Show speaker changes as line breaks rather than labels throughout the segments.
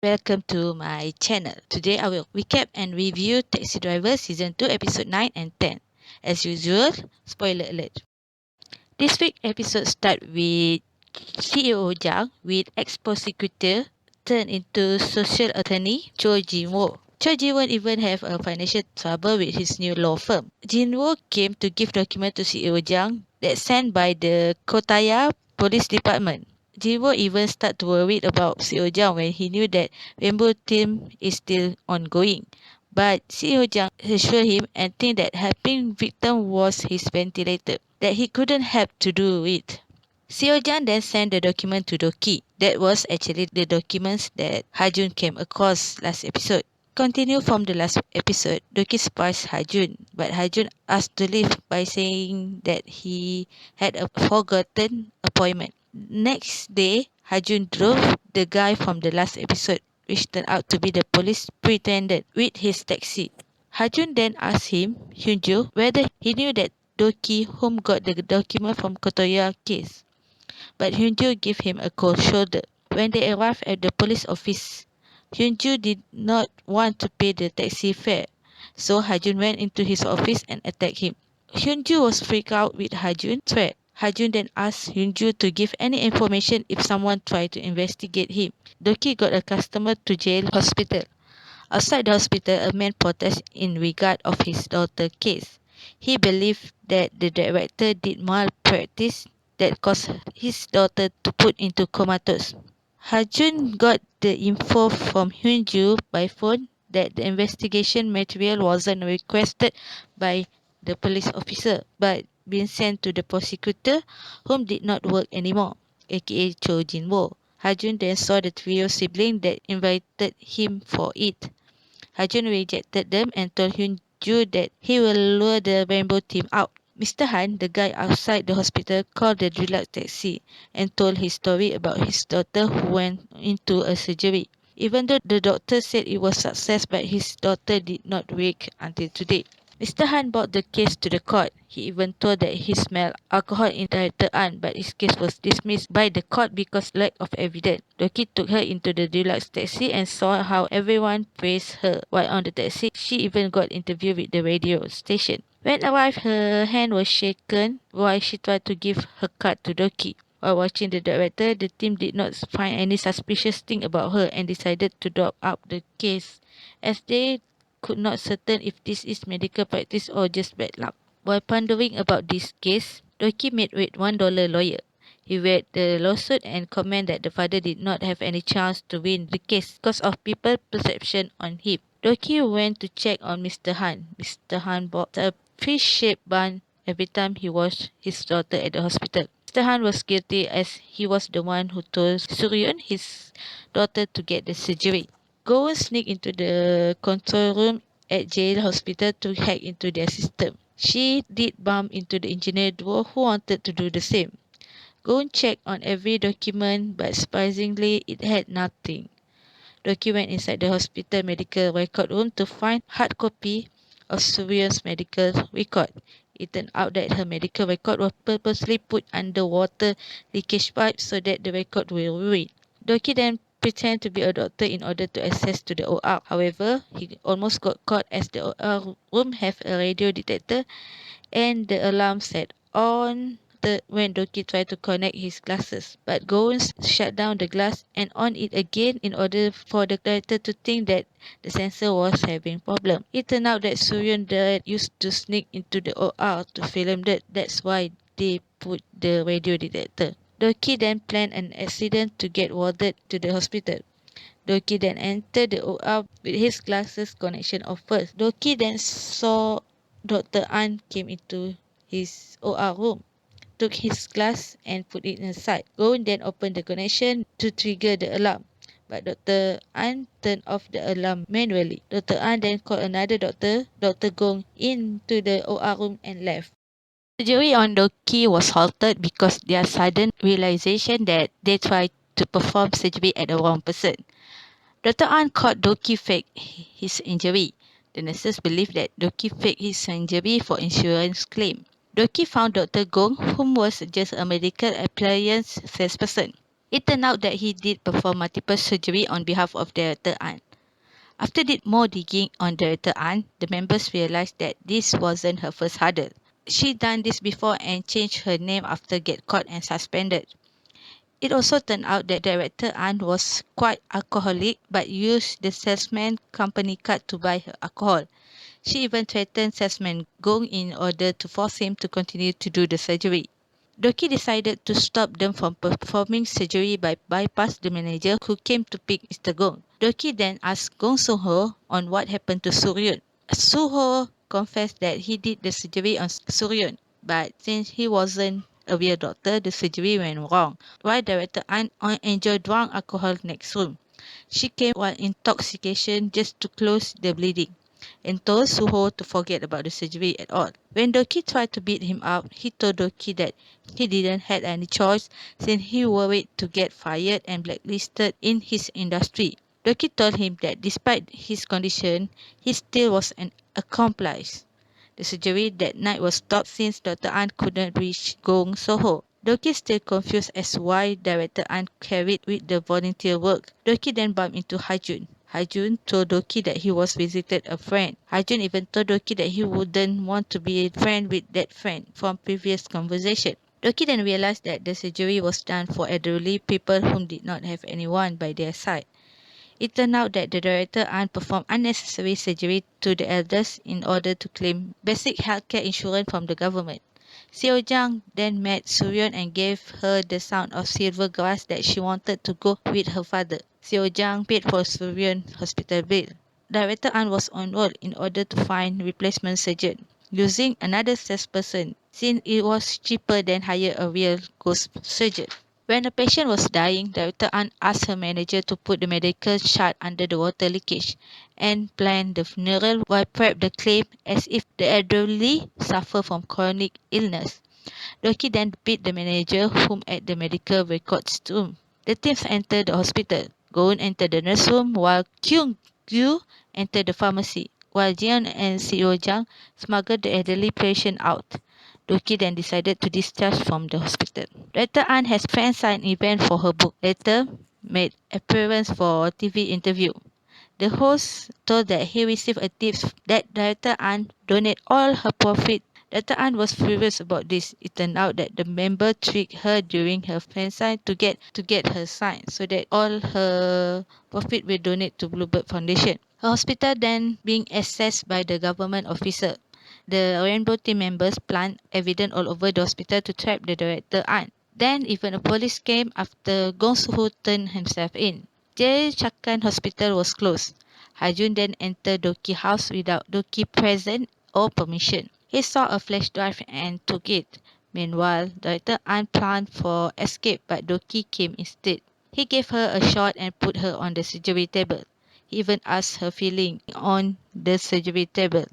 welcome to my channel. Today I will recap and review Taxi Driver Season 2 Episode 9 and 10. As usual, spoiler alert. This week's episode starts with CEO Jiang with ex-prosecutor turned into social attorney Cho Jin-woo. Cho Jin-woo even have a financial trouble with his new law firm. Jin-woo came to give document to CEO Jiang that sent by the Kotaya Police Department. Jin-woo even started to worry about CEO Jiang when he knew that Rainbow Team is still ongoing. But CEO Jiang assured him and think that helping victim was his ventilator, that he couldn't help to do it. CEO Jiang then sent the document to Doki. That was actually the documents that Hajun came across last episode. Continue from the last episode, Doki surprised Hajun, but Hajun asked to leave by saying that he had a forgotten appointment. Next day, Hajun drove the guy from the last episode, which turned out to be the police pretendant, with his taxi. Hajun then asked him, Hyunjo, whether he knew that Doki whom got the document from Kotoya case. But Hyunjo gave him a cold shoulder. When they arrived at the police office, Hyunjo did not want to pay the taxi fare, so Hajun went into his office and attacked him. Hyunjo was freaked out with Hajun's threat. Hajun then asked Hyunjo to give any information if someone tried to investigate him. Doki got a customer to jail hospital. Outside the hospital, a man protested in regard of his daughter's case. He believed that the director did malpractice that caused his daughter to put into comatose. Hajun got the info from Hyunju by phone that the investigation material wasn't requested by the police officer but been sent to the prosecutor whom did not work anymore, aka Cho Jin-woo. Hajun then saw the trio sibling that invited him for it. Hajun rejected them and told Hyunju that he will lure the Rainbow Team out. Mr. Han, the guy outside the hospital, called the deluxe taxi and told his story about his daughter who went into a surgery. Even though the doctor said it was success, but his daughter did not wake until today. Mr. Han brought the case to the court. He even told that he smelled alcohol in Director An, but his case was dismissed by the court because lack of evidence. Doki took her into the deluxe taxi and saw how everyone praised her. While on the taxi, she even got interviewed with the radio station. When arrived, her hand was shaken while she tried to give her card to Doki. While watching the director, the team did not find any suspicious thing about her and decided to drop out the case, as they could not certain if this is medical practice or just bad luck. While pondering about this case, Doki met with $1 lawyer. He read the lawsuit and commented that the father did not have any chance to win the case because of people's perception on him. Doki went to check on Mr. Han. Mr. Han bought a fish-shaped bun every time he washed his daughter at the hospital. Mr. Han was guilty as he was the one who told Suryun, his daughter, to get the surgery. Gowon sneaked into the control room at jail hospital to hack into their system. She did bump into the engineer duo who wanted to do the same. Gowon checked on every document, but surprisingly it had nothing. Doki went inside the hospital medical record room to find hard copy of Suryun's medical record. It turned out that her medical record was purposely put under water leakage pipe so that the record will ruin. Doki then pretended to be a doctor in order to access to the OR. However, he almost got caught as the OR room have a radio detector and the alarm set on when Doki tried to connect his glasses. But Gowon shut down the glass and on it again in order for the director to think that the sensor was having problem. It turned out that Suryun dad used to sneak into the OR to film that. That's why they put the radio detector. Doki then planned an accident to get warded to the hospital. Doki then entered the OR with his glasses connection off first. Doki then saw Dr. An came into his OR room, took his glass and put it inside. Gowon then opened the connection to trigger the alarm, but Dr. An turned off the alarm manually. Dr. An then called another doctor, Dr. Gong, into the OR room and left. Surgery on Doki was halted because their sudden realization that they tried to perform surgery at the wrong person. Dr. An caught Doki fake his injury. The nurses believed that Doki faked his injury for insurance claim. Doki found Dr. Gong, whom was just a medical appliance salesperson. It turned out that he did perform multiple surgery on behalf of Director An. After did more digging on Director An, the members realized that this wasn't her first hurdle. She done this before and changed her name after get caught and suspended. It also turned out that Director An was quite alcoholic but used the salesman company card to buy her alcohol. She even threatened salesman Gong in order to force him to continue to do the surgery. Doki decided to stop them from performing surgery by bypass the manager who came to pick Mr. Gong. Doki then asked Gong Soo-ho on what happened to Suryun. Soo-ho confessed that he did the surgery on Suryun, but since he wasn't a real doctor, the surgery went wrong. While Director An enjoyed drunk alcohol next room. She came while intoxication just to close the bleeding and told Suho to forget about the surgery at all. When Doki tried to beat him up, he told Doki that he didn't have any choice since he worried to get fired and blacklisted in his industry. Doki told him that despite his condition, he still was an accomplice. The surgery that night was stopped since Dr. An couldn't reach Gong Soho. Doki still confused as why Director An carried with the volunteer work. Doki then bumped into Hajun. Hajun told Doki that he was visited a friend. Hajun even told Doki that he wouldn't want to be a friend with that friend from previous conversation. Doki then realized that the surgery was done for elderly people whom did not have anyone by their side. It turned out that the director An performed unnecessary surgery to the elders in order to claim basic healthcare insurance from the government. Seo Jang then met Suryon and gave her the sound of silver glass that she wanted to go with her father. Seo Jang paid for Suryon's hospital bill. Director An was enrolled in order to find replacement surgeon using another salesperson since it was cheaper than hire a real ghost surgeon. When the patient was dying, Director An asked her manager to put the medical chart under the water leakage and plan the funeral while prep the claim as if the elderly suffer from chronic illness. Doki then beat the manager, whom at the medical records room. The teams entered the hospital. Goon entered the nurse room while Kyung Gyu entered the pharmacy, while Jian and Seo Jang smuggled the elderly patient out. Doki then decided to discharge from the hospital. Director An has fan sign event for her book. Later made appearance for a TV interview. The host told that he received a tip that Director An donate all her profit. Director An was furious about this. It turned out that the member tricked her during her fan sign to get her sign so that all her profit will donate to Bluebird Foundation. Her hospital then being assessed by the government officer. The Rainbow team members planted evidence all over the hospital to trap the director An. Then even a police came after Gong Soo-ho turned himself in. Jae Chakan Hospital was closed. Hajun then entered Doki's house without Doki present or permission. He saw a flash drive and took it. Meanwhile, Director An planned for escape but Doki came instead. He gave her a shot and put her on the surgery table. He even asked her feeling on the surgery table.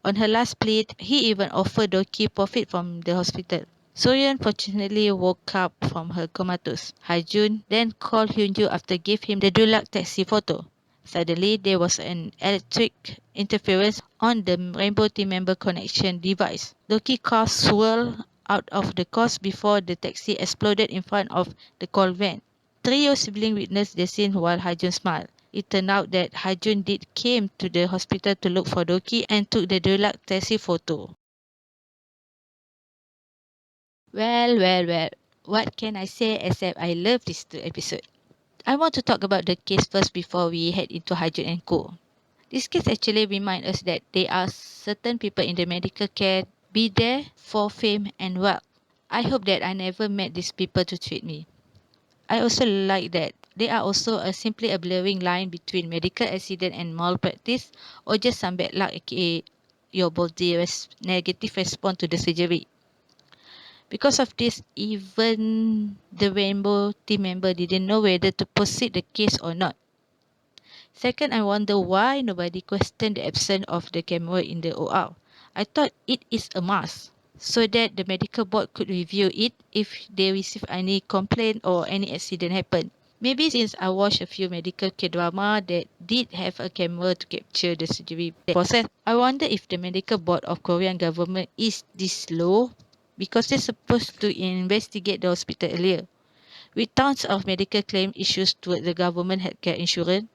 On her last plea, he even offered Doki profit from the hospital. Soyeon fortunately woke up from her comatose. Hajun then called Hyunju after giving him the Dulak taxi photo. Suddenly, there was an electric interference on the Rainbow Team member connection device. Doki car swirled out of the course before the taxi exploded in front of the call van. Trio siblings witnessed the scene while Hajun smiled. It turned out that Hajun did came to the hospital to look for Doki and took the Dulak taxi photo. Well. What can I say except I love this episode? I want to talk about the case first before we head into Hajun and Co. This case actually reminds us that there are certain people in the medical care be there for fame and wealth. I hope that I never met these people to treat me. I also like that they are also simply a blurring line between medical accident and malpractice or just some bad luck aka your body negative response to the surgery. Because of this, even the Rainbow team member didn't know whether to proceed the case or not. Second, I wonder why nobody questioned the absence of the camera in the OR. I thought it is a must, so that the medical board could review it if they receive any complaint or any accident happen. Maybe since I watched a few medical Kdrama that did have a camera to capture the surgery process, I wonder if the medical board of Korean government is this slow because they're supposed to investigate the hospital earlier. With tons of medical claim issues toward the government healthcare insurance,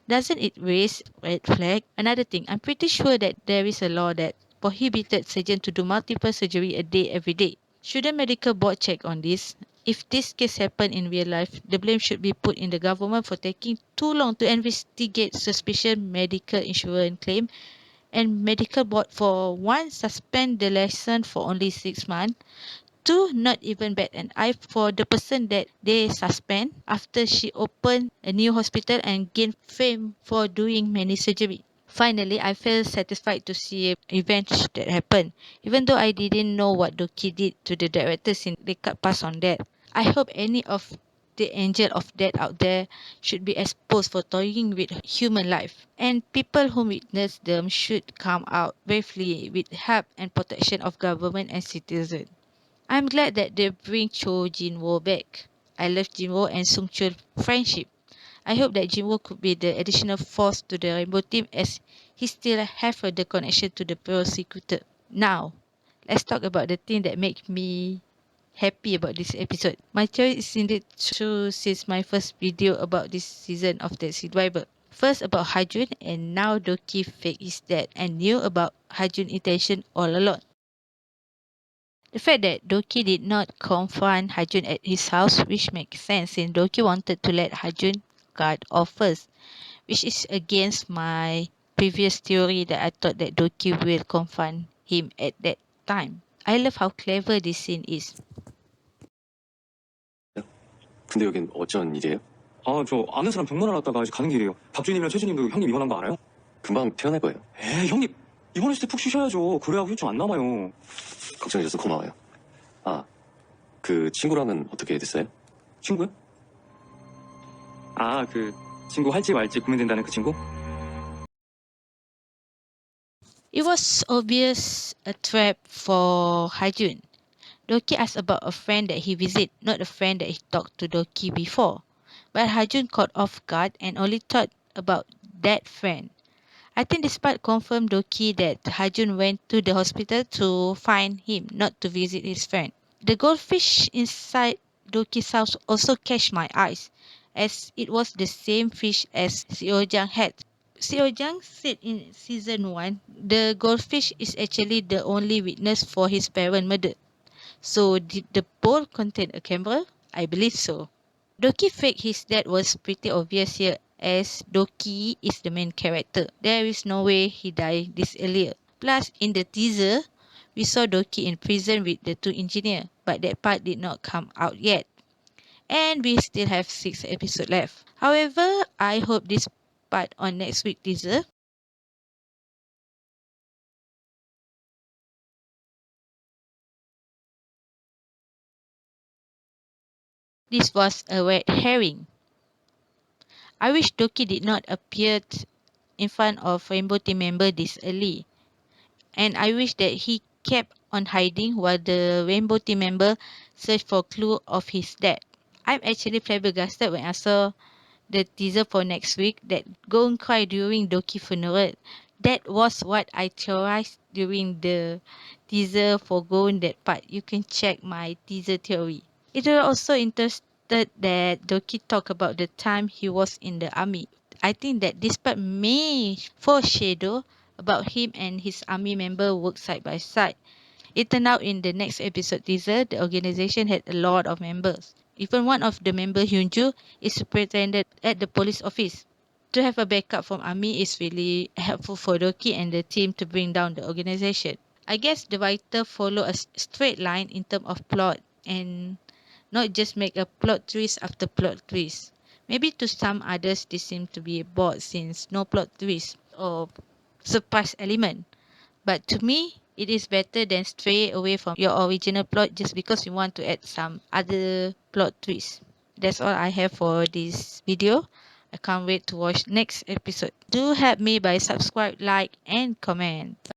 doesn't it raise red flag? Another thing, I'm pretty sure that there is a law that prohibited surgeons to do multiple surgery a day every day. Shouldn't medical board check on this? If this case happened in real life, the blame should be put in the government for taking too long to investigate suspicious medical insurance claim, and medical board for one suspend the lesson for only 6 months. Two, not even bat an eye for the person that they suspend after she opened a new hospital and gained fame for doing many surgery. Finally, I feel satisfied to see events that happened, even though I didn't know what Doki did to the directors in they cut pass on that. I hope any of the angel of death out there should be exposed for toying with human life, and people who witness them should come out bravely with help and protection of government and citizens. I'm glad that they bring Cho Jin-woo back. I love Jin-woo and Sung-chul friendship. I hope that Jin-woo could be the additional force to the Rainbow team as he still have the connection to the prosecutor. Now, let's talk about the thing that makes me happy about this episode. My choice is indeed true since my first video about this season of Taxi Driver. First about Hajun, and now Doki fake is dead and knew about Hajun's intention all along. The fact that Doki did not confront Hajun at his house, which makes sense since Doki wanted to let Hajun cut off first, which is against my previous theory that I thought that Doki will confront him at that time. I love how clever this scene is.
근데 여긴 어쩐 일이에요?
아, 저 아는 사람 병문안 왔다가 아직 가는 길이에요. 박주님이랑 최주님도 형님 입원한 거 알아요?
금방 태어날 거예요.
에이, 형님 입원했을 때 푹 쉬셔야죠. 그래야 후유증 안 남아요.
걱정해줘서 고마워요. 아, 그 친구랑은 어떻게 됐어요?
친구요? 아, 그 친구 할지 말지 고민된다는 그 친구?
It was obvious a trap for Hajun. Doki asked about a friend that he visited, not a friend that he talked to Doki before. But Hajun caught off guard and only thought about that friend. I think this part confirmed Doki that Hajun went to the hospital to find him, not to visit his friend. The goldfish inside Doki's house also catch my eyes, as it was the same fish as Seojang had. Seojang said in season 1, the goldfish is actually the only witness for his parent murder. So did the bowl contain a camera? I believe so. Doki fake his death was pretty obvious here, as Doki is the main character. There is no way he died this earlier. Plus, in the teaser, we saw Doki in prison with the two engineers, but that part did not come out yet. And we still have 6 episodes left. However, I hope this part on next week teaser. This was a red herring. I wish Doki did not appear in front of Rainbow Team member this early. And I wish that he kept on hiding while the Rainbow Team member searched for clue of his death. I'm actually flabbergasted when I saw the teaser for next week that Gon cried during Doki funeral. That was what I theorized during the teaser for Gon that part. You can check my teaser theory. It was also interested that Doki talked about the time he was in the army. I think that this part may foreshadow about him and his army member work side by side. It turned out in the next episode teaser, the organization had a lot of members. Even one of the members, Hyunju, is superintendent at the police office. To have a backup from army is really helpful for Doki and the team to bring down the organization. I guess the writer follow a straight line in terms of plot and not just make a plot twist after plot twist. Maybe to some others this seems to be bored since no plot twist or surprise element. But to me, it is better than stray away from your original plot just because you want to add some other plot twist. That's all I have for this video. I can't wait to watch next episode. Do help me by subscribe, like, and comment.